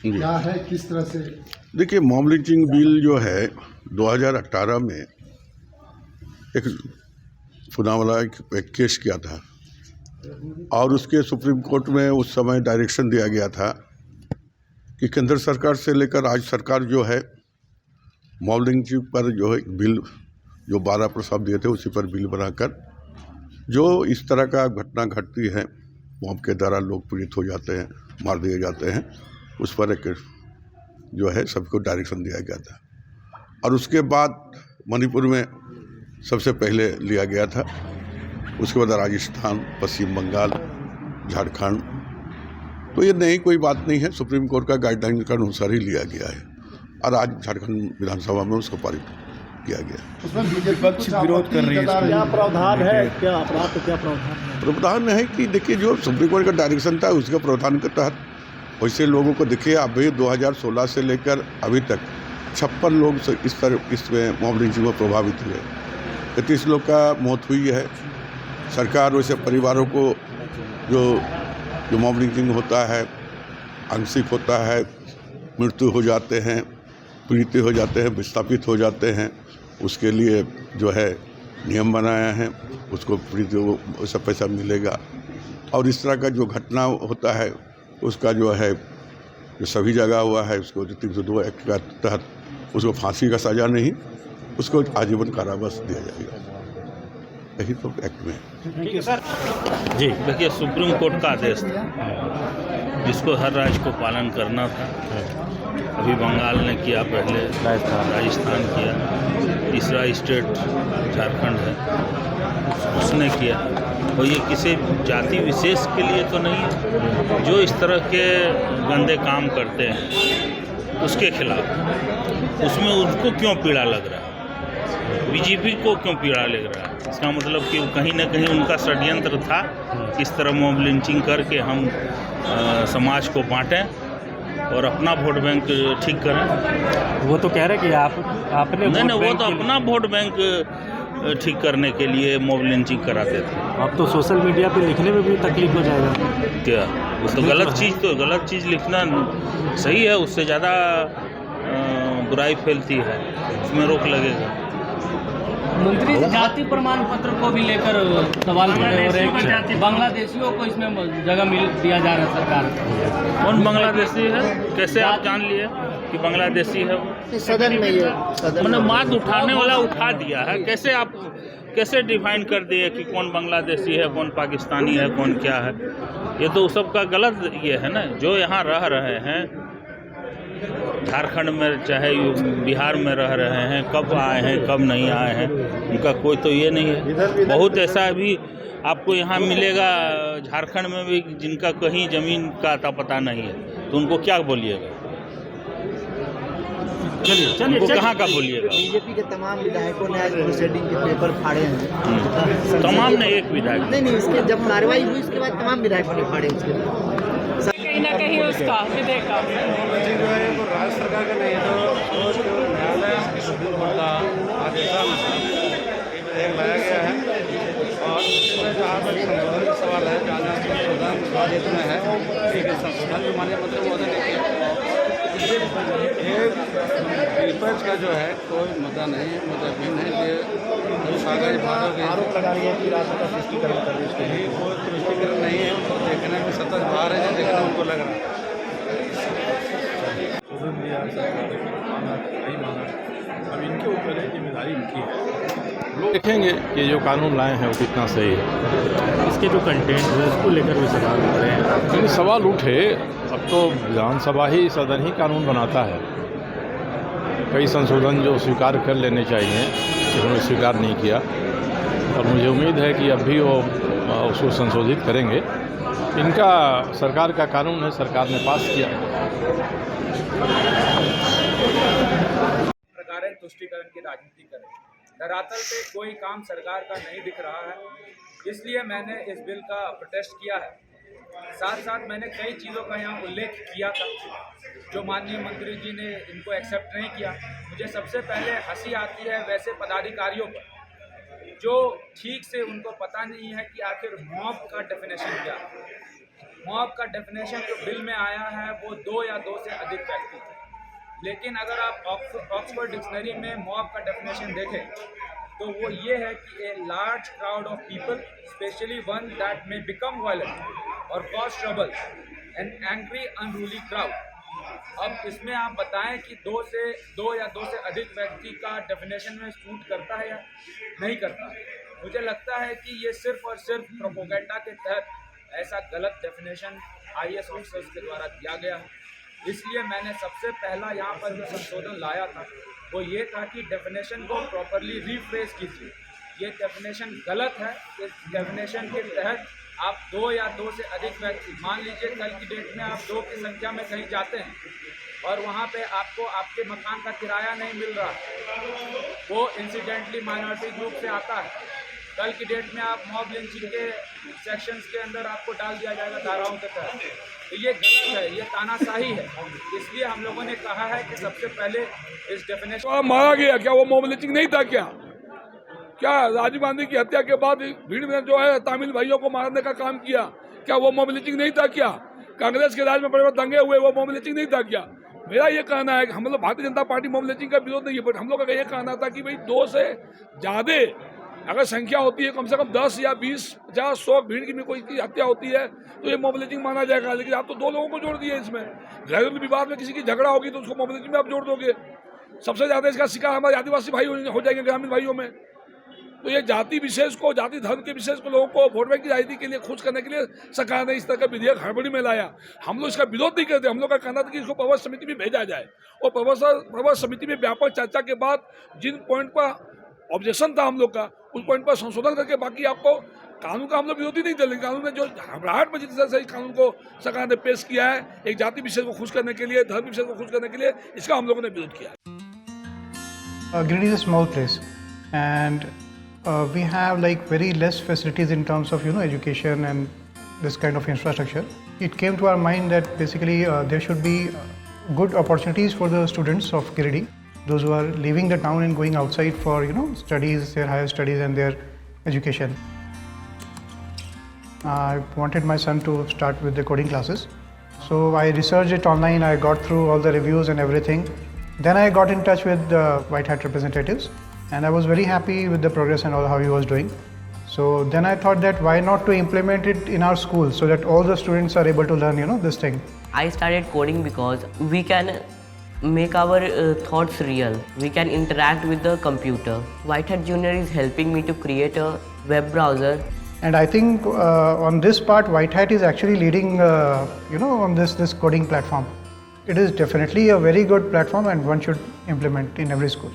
क्या है, किस तरह से? देखिए, मॉब लिंचिंग बिल जो है 2018 में एक पुनावाला एक केस किया था और उसके सुप्रीम कोर्ट में उस समय डायरेक्शन दिया गया था कि केंद्र सरकार से लेकर आज सरकार जो है मॉब लिंचिंग पर जो है बिल जो 12 प्रस्ताव दिए थे उसी पर बिल बनाकर जो इस तरह का घटना घटती है, मॉब के द्वारा लोग पीड़ित हो जाते हैं, मार दिए जाते हैं, उस पर एक जो है सबको डायरेक्शन दिया गया था। और उसके बाद मणिपुर में सबसे पहले लिया गया था, उसके बाद राजस्थान, पश्चिम बंगाल, झारखंड। तो ये नई कोई बात नहीं है, सुप्रीम कोर्ट का गाइडलाइन के अनुसार ही लिया गया है और आज झारखंड विधानसभा में उसको पारित किया गया। उसमें विपक्ष विरोध कर रही है, क्या प्रावधान है, क्या अपराध, क्या प्रावधान है? प्रावधान है कि देखिए, जो सुप्रीम कोर्ट का डायरेक्शन था उसके प्रावधान के तहत वैसे लोगों को देखिए, अभी 2016 से लेकर अभी तक 56 लोग इसमें मॉब लिंचिंग में प्रभावित हुए, 31 लोग का मौत हुई है। सरकार वैसे परिवारों को जो मॉब लिंचिंग होता है, आंशिक होता है, मृत्यु हो जाते हैं, पीड़ित हो जाते हैं, विस्थापित हो जाते हैं, उसके लिए जो है नियम बनाया है, उसको पीड़ित को उसका पैसा मिलेगा। और इस तरह का जो घटना होता है उसका जो है जो सभी जगह हुआ है, उसको 302 एक्ट के तहत उसको फांसी का सज़ा नहीं, उसको आजीवन कारावास दिया जाएगा, यही तो एक्ट में है। ठीक है सर जी। देखिए, सुप्रीम कोर्ट का आदेश था जिसको हर राज्य को पालन करना था। अभी बंगाल ने किया, पहले राजस्थान किया, तीसरा स्टेट झारखंड है उसने किया। और ये किसी जाति विशेष के लिए तो नहीं है, जो इस तरह के गंदे काम करते हैं उसके खिलाफ। उसमें उनको क्यों पीड़ा लग रहा है, बीजेपी को क्यों पीड़ा लग रहा है? इसका मतलब कि कहीं ना कहीं उनका षड्यंत्र था, किस तरह मॉब लिंचिंग करके हम समाज को बांटें और अपना वोट बैंक ठीक करें। वो तो कह रहे कि आपने नहीं, वो तो अपना वोट बैंक ठीक करने के लिए मॉब लिंचिंग कराते थे। अब तो सोशल मीडिया पे लिखने में भी तकलीफ हो जाएगा क्या? वो तो गलत चीज़ लिखना सही है, उससे ज़्यादा बुराई फैलती है, उसमें रोक लगेगा। मंत्री जाति प्रमाण पत्र को भी लेकर सवाल खड़े हो रहे हैं कि बांग्लादेशियों को इसमें जगह दिया जा रहा है सरकार। कौन बांग्लादेशी है? कैसे आप जान लिए कि बांग्लादेशी है? सदन में ये मैंने बात उठाने वाला उठा दिया है, कैसे आप कैसे डिफाइन कर दिए कि कौन बांग्लादेशी है, कौन पाकिस्तानी है, कौन क्या है? ये तो सबका गलत ये है ना। जो यहाँ रह रहे हैं, झारखंड में चाहे बिहार में रह रहे हैं, कब आए हैं कब नहीं आए हैं, उनका कोई तो ये नहीं है। बहुत ऐसा भी आपको यहाँ मिलेगा झारखंड में भी जिनका कहीं ज़मीन का अता पता नहीं है, तो उनको क्या बोलिएगा? चलिए कहाँ का बोलिएगा? बीजेपी के तमाम विधायकों ने आज प्रोसीडिंग के पेपर फाड़े हैं। तमाम ने, एक विधायक नहीं, इसके जब कार्रवाई हुई उसके बाद तमाम विधायकों ने फाड़े उसके कहीं ना कहीं उसका विधेयक का जो है वो राज्य सरकार का नहीं है, तो न्यायालय सुप्रीम कोर्ट का आदेशानुसार ये विधेयक लाया गया है। और इसमें जहाँ तक संशोधन का सवाल है, जहाँ संशोधन स्वागत में है कि संशोधन जो माननीय मंत्री महोदय ने किया, विपक्ष का जो है कोई मुद्दा नहीं है, मुद्दा भी नहीं। ये कागज भागों के आरोप लगा रही है कि राष्ट्र का सृष्टिकरण कर रही है, कोई सृष्टिकरण नहीं है। उनको देखने में सतत बाहर है, देखने उनको लग रहा है। अब इनके ऊपर है, जिम्मेदारी इनकी है। देखेंगे कि जो कानून लाए हैं वो कितना सही है। इसके जो कंटेंट है उसको लेकर भी सवाल उठ रहे हैं। लेकिन सवाल उठे, अब तो विधानसभा ही, सदन ही कानून बनाता है। कई संशोधन जो स्वीकार कर लेने चाहिए, उन्होंने स्वीकार नहीं किया, और मुझे उम्मीद है कि अब भी वो उसको संशोधित करेंगे। इनका सरकार का कानून है, सरकार ने पास किया। प्रकार तुष्टिकरण की राजनीति करें, धरातल पे कोई काम सरकार का नहीं दिख रहा है, इसलिए मैंने इस बिल का प्रोटेस्ट किया है। साथ साथ मैंने कई चीज़ों का यहाँ उल्लेख किया था जो माननीय मंत्री जी ने इनको एक्सेप्ट नहीं किया। मुझे सबसे पहले हंसी आती है वैसे पदाधिकारियों पर जो ठीक से उनको पता नहीं है कि आखिर मॉब का डेफिनेशन क्या है। मॉब का डेफिनेशन जो बिल में आया है वो 2 या 2 से अधिक व्यक्ति थे। लेकिन अगर आप ऑक्सफोर्ड डिक्शनरी में मॉब का डेफिनेशन देखें तो वो ये है कि a large crowd of people specially one that में बिकम वायलेंट और cause trouble an angry unruly crowd. अब इसमें आप बताएं कि 2 या 2 से अधिक व्यक्ति का डेफिनेशन में सूट करता है या नहीं करता। मुझे लगता है कि ये सिर्फ और सिर्फ प्रोपोगेंडा के तहत ऐसा गलत डेफिनेशन IAS ऑफिसर्स के द्वारा दिया गया है। इसलिए मैंने सबसे पहला यहाँ पर जो संशोधन लाया था वो ये था कि डेफिनेशन को प्रॉपरली रीफ्रेज कीजिए। ये डेफिनेशन गलत है। इस डेफिनेशन के तहत आप 2 या 2 से अधिक व्यक्ति, मान लीजिए कल की डेट में आप 2 की संख्या में कहीं जाते हैं और वहाँ पे आपको आपके मकान का किराया नहीं मिल रहा, वो इंसिडेंटली माइनॉरिटी ग्रुप से आता है, कल की डेट में आप मॉब लिंचिंग के सेक्शंस के अंदर आपको डाल दिया जाएगा धाराओं के तहत। तो ये गलत है, ये तानाशाही है। इसलिए हम लोगों ने कहा है कि सबसे पहले इस डेफिनेशन मारा गया। क्या वो मॉब लिंचिंग नहीं था? क्या राजीव गांधी की हत्या के बाद भीड़ में जो है तमिल भाइयों को मारने का काम किया, क्या वो मॉब लिंचिंग नहीं था? क्या कांग्रेस के राज में बड़े बड़े दंगे हुए, वो मॉब लिंचिंग नहीं था? क्या मेरा ये कहना है कि हम लोग Bharatiya Janata party mob lynching का विरोध नहीं है, बट हम लोग का ये कहना था कि भाई 2 से ज़्यादा अगर संख्या होती है, कम से कम 10 या 20, 50, 100 भीड़ की में कोई की हत्या होती है तो ये मॉब लिंचिंग माना जाएगा। लेकिन आप तो 2 लोगों को जोड़ दिए इसमें। घरेलू विवाद में किसी की झगड़ा होगी तो उसको मॉब लिंचिंग में आप जोड़ दोगे। सबसे ज़्यादा इसका शिकार हमारे आदिवासी भाई हो जाएंगे, ग्रामीण भाइयों में। तो ये जाति विशेष को, जाति धर्म के विशेष को लोगों को वोट बैंक की राजनीति के लिए खुश करने के लिए सरकार ने इस तरह का विधेयक हड़बड़ी में लाया। हम लोग इसका विरोध नहीं करते। हम लोग का कहना था कि इसको प्रवर समिति में भेजा जाए और प्रवर समिति में व्यापक चर्चा के बाद जिन पॉइंट पर ऑब्जेक्शन था हम लोग का, उस पॉइंट पर संशोधन करके बाकी आपको कानून का हम लोग विरोधी नहीं थे, लेकिन कानून में जो घबराहट में जिस तरह से इस कानून को सरकार ने पेश किया है एक जाति विशेष को खुश करने के लिए, धर्म विशेष को खुश करने के लिए, इसका हम लोगों ने विरोध किया। Giridih is a small place and we have like very less facilities in terms of education and this kind of infrastructure. It came to our mind that basically there should be good opportunities for the students of Giridih, those who are leaving the town and going outside for studies, their higher studies and their education. I wanted my son to start with the coding classes, so I researched it online. I got through all the reviews and everything. Then I got in touch with the White Hat representatives and I was very happy with the progress and all how he was doing. So then I thought that why not to implement it in our school so that all the students are able to learn this thing. I started coding because we can make our thoughts real. We can interact with the computer. White Hat Junior is helping me to create a web browser. And I think on this part, White Hat is actually leading, on this coding platform. It is definitely a very good platform and one should implement in every school.